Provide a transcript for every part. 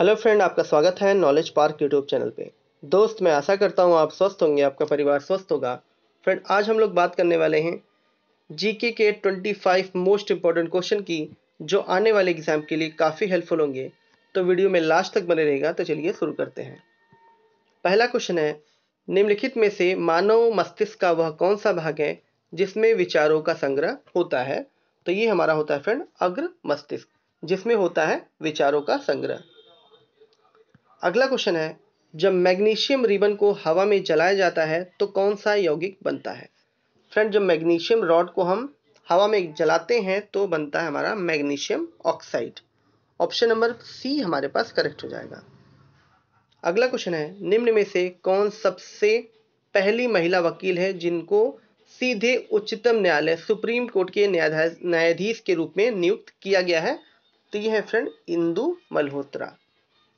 Hello friend, आपका स्वागत है नॉलेज पार्क यूट्यूब चैनल पे। दोस्त, मैं आशा करता हूँ आप स्वस्थ होंगे, आपका परिवार स्वस्थ होगा। फ्रेंड, आज हम लोग बात करने वाले हैं जीके के 25 मोस्ट इंपॉर्टेंट क्वेश्चन की, जो आने वाले एग्जाम के लिए काफ़ी हेल्पफुल होंगे। तो वीडियो में लास्ट तक बने रहेगा। तो चलिए शुरू करते हैं। पहला क्वेश्चन है, निम्नलिखित में से मानव मस्तिष्क का वह कौन सा भाग है जिसमें विचारों का संग्रह होता है? तो ये हमारा होता है फ्रेंड अग्र मस्तिष्क, जिसमें होता है विचारों का संग्रह। अगला क्वेश्चन है, जब मैग्नीशियम रिबन को हवा में जलाया जाता है तो कौन सा यौगिक बनता है? फ्रेंड, जब मैग्नीशियम रॉड को हम हवा में जलाते हैं तो बनता है हमारा magnesium oxide. Option number C हमारे पास करेक्ट हो जाएगा। अगला क्वेश्चन है, निम्न में से कौन सबसे पहली महिला वकील है जिनको सीधे उच्चतम न्यायालय सुप्रीम कोर्ट के न्यायाधीश के रूप में नियुक्त किया गया है? तो यह है friend Indu Malhotra.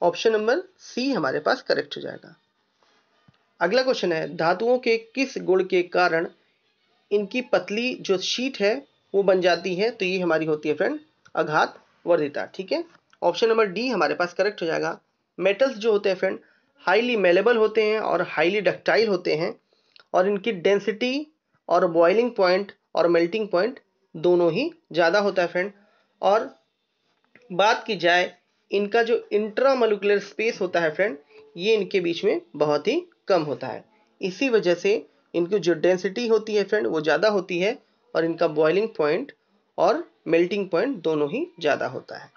Option number C हमारे पास करेक्ट हो जाएगा। अगला क्वेश्चन है, धातुओं के किस गुण के कारण इनकी पतली जो शीट है वो बन जाती है? तो ये हमारी होती है फ्रेंड आघात वर्धिता। ठीक है, ऑप्शन नंबर डी हमारे पास करेक्ट हो जाएगा। मेटल्स जो होते हैं फ्रेंड हाईली मेलेबल होते हैं और हाईली डक्टाइल होते हैं, और इनकी डेंसिटी और बॉइलिंग पॉइंट और मेल्टिंग पॉइंट दोनों ही ज़्यादा होता है फ्रेंड। और बात की जाए इनका जो इंट्रामोलिकुलर स्पेस होता है फ्रेंड, ये इनके बीच में बहुत ही कम होता है। इसी वजह से इनकी जो डेंसिटी होती है फ्रेंड वो ज़्यादा होती है, और इनका बॉइलिंग पॉइंट और मेल्टिंग पॉइंट दोनों ही ज़्यादा होता है।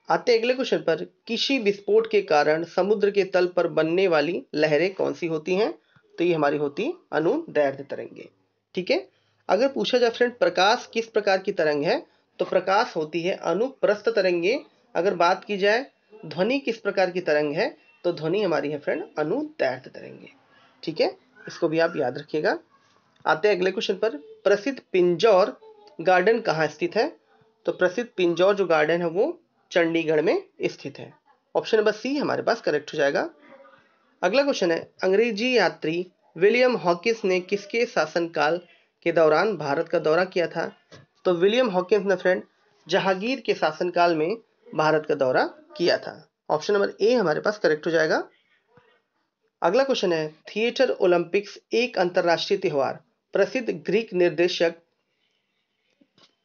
आते अगले क्वेश्चन पर, किसी विस्फोट के कारण समुद्र के तल पर बनने वाली लहरें कौन सी होती हैं? तो ये हमारी होती है अनुदैर्ध्य तरंगे। ठीक है, अगर पूछा जाए फ्रेंड प्रकाश किस प्रकार की तरंग है, तो प्रकाश होती है अनुप्रस्थ तरंगे। अगर बात की जाए ध्वनि किस प्रकार की तरंग है, तो ध्वनि हमारी है फ्रेंड अनुदैर्ध्य तरंगे। ठीक है, इसको भी आप याद रखिएगा। आते हैं अगले क्वेश्चन पर, प्रसिद्ध पिंजौर गार्डन कहाँ स्थित है? तो प्रसिद्ध पिंजौर जो गार्डन है वो चंडीगढ़ में स्थित है। ऑप्शन नंबर सी हमारे पास करेक्ट हो जाएगा। अगला क्वेश्चन है, अंग्रेजी यात्री विलियम हॉकिंस ने किसके शासनकाल के दौरान भारत का दौरा किया था? तो विलियम हॉकिंस ने फ्रेंड जहांगीर के शासनकाल में भारत का दौरा किया था। ऑप्शन नंबर ए हमारे पास करेक्ट हो जाएगा। अगला क्वेश्चन है, थिएटर ओलंपिक्स एक अंतरराष्ट्रीय त्योहार प्रसिद्ध ग्रीक निर्देशक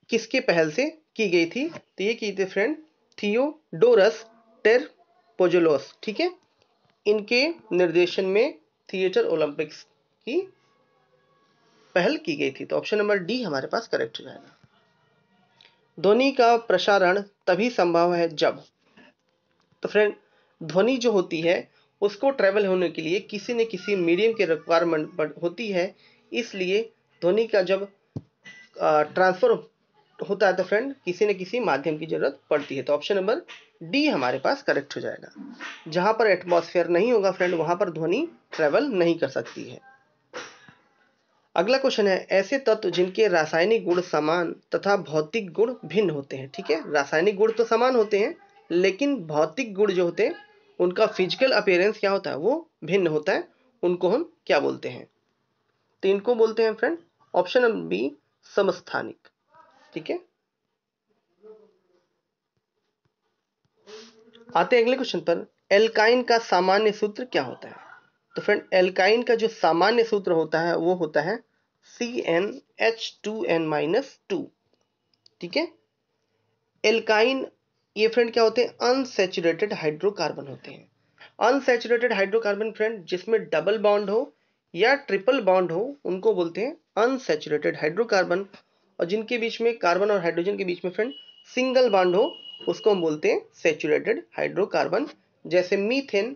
किसके पहल से की गई थी? तो ये की थी फ्रेंड थियोडोरस टेरपोजुलोस। ठीक है, इनके निर्देशन में थिएटर ओलंपिक्स की पहल की गई थी। तो ऑप्शन नंबर डी हमारे पास करेक्ट हो जाएगा। ध्वनि का प्रसारण तभी संभव है जब, तो फ्रेंड ध्वनि जो होती है उसको ट्रेवल होने के लिए किसी न किसी मीडियम की रिक्वायरमेंट होती है। इसलिए ध्वनि का जब ट्रांसफर होता है तो फ्रेंड किसी न किसी माध्यम की जरूरत पड़ती है। तो ऑप्शन नंबर डी हमारे पास करेक्ट हो जाएगा। जहां पर एटमॉस्फेयर नहीं होगा फ्रेंड वहां पर ध्वनि ट्रेवल नहीं कर सकती है। अगला क्वेश्चन है, ऐसे तत्व जिनके रासायनिक गुण समान तथा भौतिक गुण भिन्न होते हैं। ठीक है, रासायनिक गुण तो समान होते हैं लेकिन भौतिक गुण जो होते हैं उनका फिजिकल अपीयरेंस क्या होता है वो भिन्न होता है। उनको हम क्या बोलते हैं? तो इनको बोलते हैं फ्रेंड ऑप्शन नंबर बी समस्थानिक। ठीक है, आते हैं अगले क्वेश्चन पर, एल्काइन का सामान्य सूत्र क्या होता है? तो फ्रेंड एल्काइन का जो सामान्य सूत्र होता है वो होता है CnH2n-2। ठीक है, एल्काइन ये फ्रेंड क्या होते हैं? अनसैचुरेटेड हाइड्रोकार्बन होते हैं। अनसैचुरेटेड हाइड्रोकार्बन फ्रेंड जिसमें डबल बॉन्ड हो या ट्रिपल बॉन्ड हो उनको बोलते हैं अनसैचुरेटेड हाइड्रोकार्बन, और जिनके बीच में कार्बन और हाइड्रोजन के बीच में फ्रेंड सिंगल बॉन्ड हो उसको हम बोलते हैं सैचुरेटेड हाइड्रोकार्बन, जैसे मीथेन।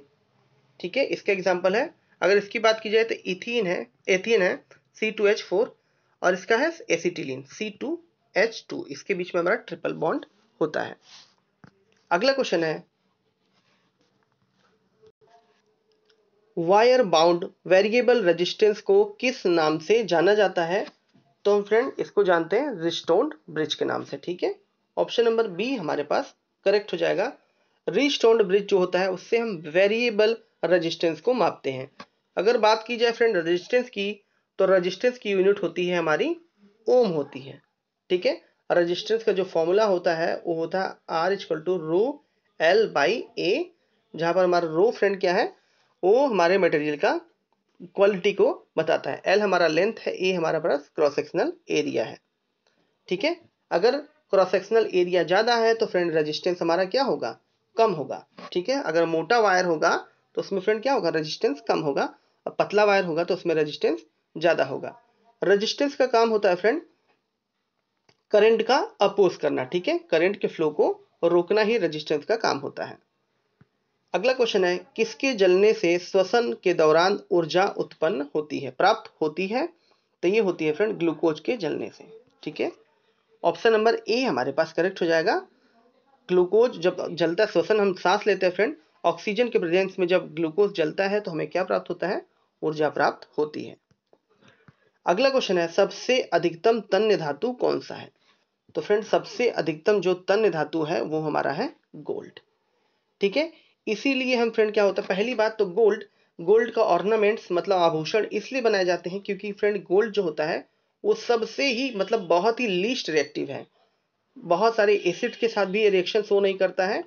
ठीक है, इसका एग्जांपल है। अगर इसकी बात की जाए तो एथीन है C2H4, और इसका है एसिटिलीन C2H2। इसके बीच में हमारा ट्रिपल बॉन्ड होता है। अगला क्वेश्चन है, वायर बाउंड वेरिएबल रेजिस्टेंस को किस नाम से जाना जाता है? तो हम फ्रेंड इसको जानते हैं रिस्टोन्ड ब्रिज के नाम से। ठीक है, ऑप्शन नंबर बी हमारे पास करेक्ट हो जाएगा। रिस्टोन्ड ब्रिज जो होता है उससे हम वेरिएबल रेजिस्टेंस को मापते हैं। अगर बात की जाए फ्रेंड रेजिस्टेंस की, तो रेजिस्टेंस की यूनिट होती है हमारी ओम होती है। ठीक है, रेजिस्टेंस का जो फॉर्मूला होता है वो होता है R = रो L बाई ए, जहाँ पर हमारा रो फ्रेंड क्या है, वो हमारे मटेरियल का क्वालिटी को बताता है। L हमारा लेंथ है, ए हमारा पास क्रॉस सेक्शनल एरिया है। ठीक है, अगर क्रॉस सेक्शनल एरिया ज़्यादा है तो फ्रेंड रेजिस्टेंस हमारा क्या होगा, कम होगा। ठीक है, अगर मोटा वायर होगा तो उसमें फ्रेंड क्या होगा, रेजिस्टेंस कम होगा, और पतला वायर होगा तो उसमें रेजिस्टेंस ज़्यादा होगा। रेजिस्टेंस का काम होता है फ्रेंड करंट का अपोज करना। ठीक है, करंट के फ्लो को रोकना ही रेजिस्टेंस का काम होता है। अगला क्वेश्चन है, किसके जलने से श्वसन के दौरान ऊर्जा उत्पन्न होती है, प्राप्त होती है? तो ये होती है फ्रेंड ग्लूकोज के जलने से। ठीक है, ऑप्शन नंबर ए हमारे पास करेक्ट हो जाएगा। ग्लूकोज जब जलता है, श्वसन हम सांस लेते हैं फ्रेंड, ऑक्सीजन के प्रेजेंस में जब ग्लूकोज जलता है तो हमें क्या प्राप्त होता है, ऊर्जा प्राप्त होती है। अगला क्वेश्चन है, सबसे अधिकतम तन्य धातु कौन सा है? तो फ्रेंड सबसे अधिकतम जो तन्य धातु है वो हमारा है गोल्ड। ठीक है, इसीलिए हम फ्रेंड क्या होता है, पहली बात तो गोल्ड, गोल्ड का ऑर्नामेंट्स मतलब आभूषण इसलिए बनाए जाते हैं क्योंकि फ्रेंड गोल्ड जो होता है वो सबसे ही मतलब बहुत ही लीस्ट रिएक्टिव है। बहुत सारे एसिड के साथ भी ये रिएक्शन शो नहीं करता है।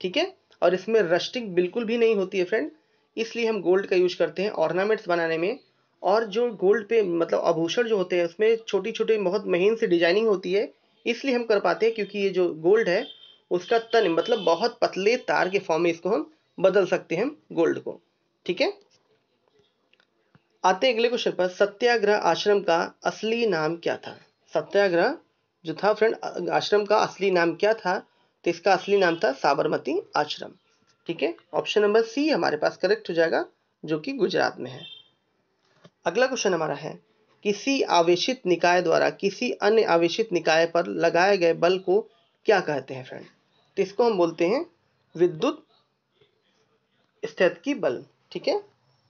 ठीक है, और इसमें रस्टिंग बिल्कुल भी नहीं होती है फ्रेंड, इसलिए हम गोल्ड का यूज करते हैं ऑर्नामेंट्स बनाने में। और जो गोल्ड पे मतलब आभूषण जो होते हैं उसमें छोटी छोटी बहुत महीन सी डिजाइनिंग होती है, इसलिए हम कर पाते हैं क्योंकि ये जो गोल्ड है उसका तन मतलब बहुत पतले तार के फॉर्म में इसको हम बदल सकते हैं गोल्ड को। ठीक है, आते हैं अगले क्वेश्चन पर, सत्याग्रह आश्रम का असली नाम क्या था? सत्याग्रह जो था फ्रेंड आश्रम का असली नाम क्या था? तो इसका असली नाम था साबरमती आश्रम। ठीक है, ऑप्शन नंबर सी हमारे पास करेक्ट हो जाएगा, जो कि गुजरात में है। अगला क्वेश्चन हमारा है, किसी आवेशित निकाय द्वारा किसी अन्य आवेशित निकाय पर लगाए गए बल को क्या कहते हैं फ्रेंड? तो इसको हम बोलते हैं विद्युत स्थैतिकी बल। ठीक है,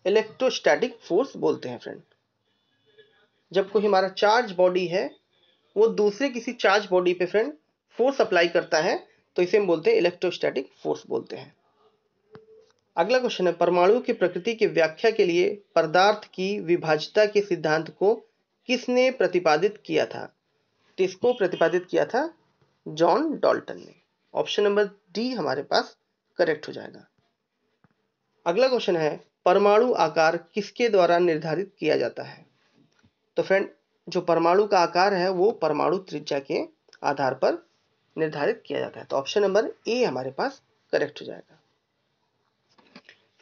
इलेक्ट्रोस्टैटिक फोर्स बोलते हैं फ्रेंड। जब कोई हमारा चार्ज बॉडी है वो दूसरे किसी चार्ज बॉडी पे फ्रेंड फोर्स अप्लाई करता है तो इसे हम बोलते हैं इलेक्ट्रोस्टैटिक फोर्स बोलते हैं। अगला क्वेश्चन है, परमाणु की प्रकृति की व्याख्या के लिए पदार्थ की विभाज्यता के सिद्धांत को किसने प्रतिपादित किया था? तो इसको प्रतिपादित किया था जॉन डाल्टन ने। ऑप्शन नंबर डी हमारे पास करेक्ट हो जाएगा। अगला क्वेश्चन है, परमाणु आकार किसके द्वारा निर्धारित किया जाता है? तो फ्रेंड जो परमाणु का आकार है वो परमाणु त्रिज्या के आधार पर निर्धारित किया जाता है। तो ऑप्शन नंबर ए हमारे पास करेक्ट हो जाएगा।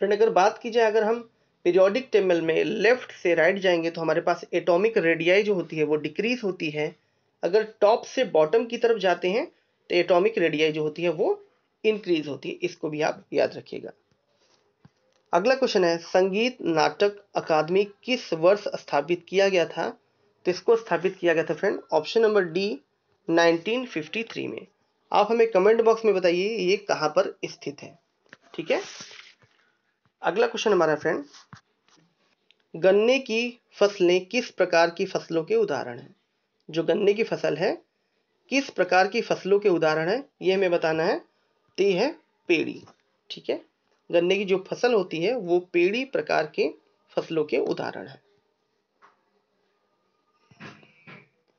फ्रेंड अगर बात की जाए, अगर हम पीरियोडिक टेबल में लेफ्ट से राइट जाएंगे तो हमारे पास एटॉमिक रेडियाई जो होती है वो डिक्रीज होती है। अगर टॉप से बॉटम की तरफ जाते हैं तो एटॉमिक रेडियाई जो होती है वो इंक्रीज होती है, इसको भी आप याद रखिएगा। अगला क्वेश्चन है, संगीत नाटक अकादमी किस वर्ष स्थापित किया गया था? तो इसको स्थापित किया गया था फ्रेंड ऑप्शन नंबर डी 1953 में। आप हमें कमेंट बॉक्स में बताइए ये कहां पर स्थित है। ठीक है, अगला क्वेश्चन हमारा फ्रेंड, गन्ने की फसलें किस प्रकार की फसलों के उदाहरण हैं? जो गन्ने की फसल है किस प्रकार की फसलों के उदाहरण है ये हमें बताना है। तो ये है पेड़ी। ठीक है, गन्ने की जो फसल होती है वो पेड़ी प्रकार के फसलों के उदाहरण है।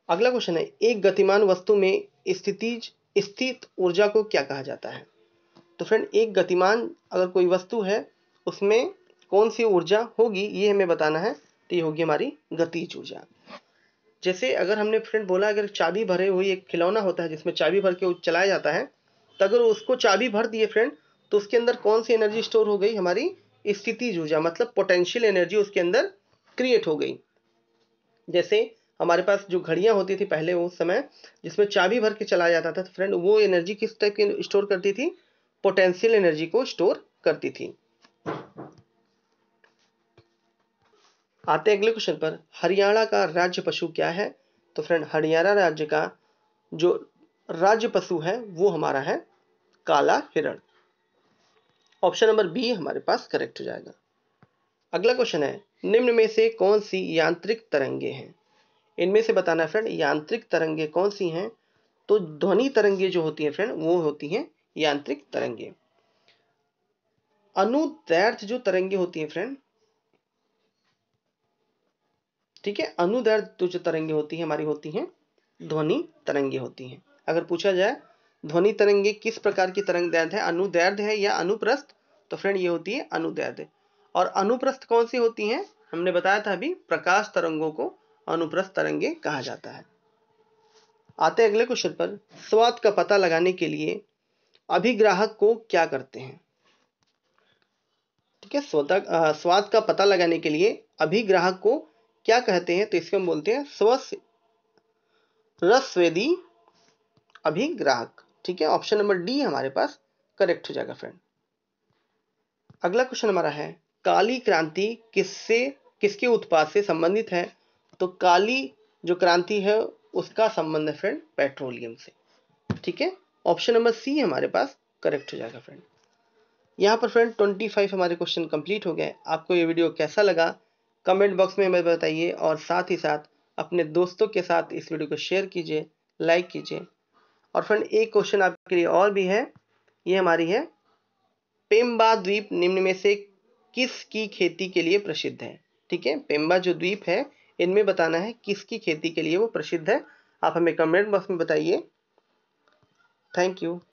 अगला क्वेश्चन है, एक गतिमान वस्तु में स्थित ऊर्जा को क्या कहा जाता है? तो फ्रेंड एक गतिमान अगर कोई वस्तु है उसमें कौन सी ऊर्जा होगी ये हमें बताना है। तो ये होगी हमारी गतिज ऊर्जा। जैसे अगर हमने फ्रेंड बोला अगर चाबी भरे हुई एक खिलौना होता है जिसमें चाबी भर के चलाया जाता है, तो अगर उसको चाबी भर दिए फ्रेंड तो उसके अंदर कौन सी एनर्जी स्टोर हो गई, हमारी स्थितिज ऊर्जा मतलब पोटेंशियल एनर्जी उसके अंदर क्रिएट हो गई। जैसे हमारे पास जो घड़ियां होती थी पहले उस समय जिसमें चाबी भर के चलाया जाता था, तो फ्रेंड वो एनर्जी किस टाइप की स्टोर करती थी, पोटेंशियल एनर्जी को स्टोर करती थी। आते हैं अगले क्वेश्चन पर, हरियाणा का राज्य पशु क्या है? तो फ्रेंड हरियाणा राज्य का जो राज्य पशु है वो हमारा है काला हिरण। ऑप्शन नंबर बी हमारे पास करेक्ट हो जाएगा। अगला क्वेश्चन है, निम्न में से कौन सी यांत्रिक तरंगे हैं? इनमें से बताना है फ्रेंड यांत्रिक तरंगे कौन सी हैं? तो ध्वनि तरंगे जो होती हैं फ्रेंड वो होती हैं यांत्रिक तरंगे। अनुदैर्ध्य जो तरंगे होती हैं फ्रेंड, ठीक है, अनुदैर्ध्य जो तरंगे होती हैं हमारी होती हैं ध्वनि तरंगे होती हैं। अगर पूछा जाए ध्वनि तरंगे किस प्रकार की तरंग दैर्ध्य है, अनुदैर्ध्य है या अनुप्रस्थ? तो फ्रेंड ये होती है अनुदैर्ध्य। और अनुप्रस्थ कौन सी होती हैं? हमने बताया था अभी, प्रकाश तरंगों को अनुप्रस्थ तरंगे कहा जाता है। आते हैं अगले क्वेश्चन पर। स्वाद का पता लगाने के लिए अभिग्राहक को क्या करते हैं? ठीक है, स्वाद का पता लगाने के लिए अभिग्राहक को क्या कहते हैं? तो इसको हम बोलते हैं रसस्वेदी अभिग्राहक। ठीक है, ऑप्शन नंबर डी हमारे पास करेक्ट हो जाएगा फ्रेंड। अगला क्वेश्चन हमारा है, काली क्रांति किसके उत्पाद से संबंधित है? तो काली जो क्रांति है उसका संबंध है फ्रेंड पेट्रोलियम से। ठीक है, ऑप्शन नंबर सी हमारे पास करेक्ट हो जाएगा फ्रेंड। यहाँ पर फ्रेंड 25 हमारे क्वेश्चन कंप्लीट हो गए। आपको ये वीडियो कैसा लगा कमेंट बॉक्स में हमें बताइए, और साथ ही साथ अपने दोस्तों के साथ इस वीडियो को शेयर कीजिए, लाइक कीजिए। और फ्रेंड एक क्वेश्चन आपके लिए और भी है, ये हमारी है, पेम्बा द्वीप निम्न में से किसकी खेती के लिए प्रसिद्ध है? ठीक है, पेम्बा जो द्वीप है इनमें बताना है किसकी खेती के लिए वो प्रसिद्ध है। आप हमें कमेंट बॉक्स में बताइए। Thank you.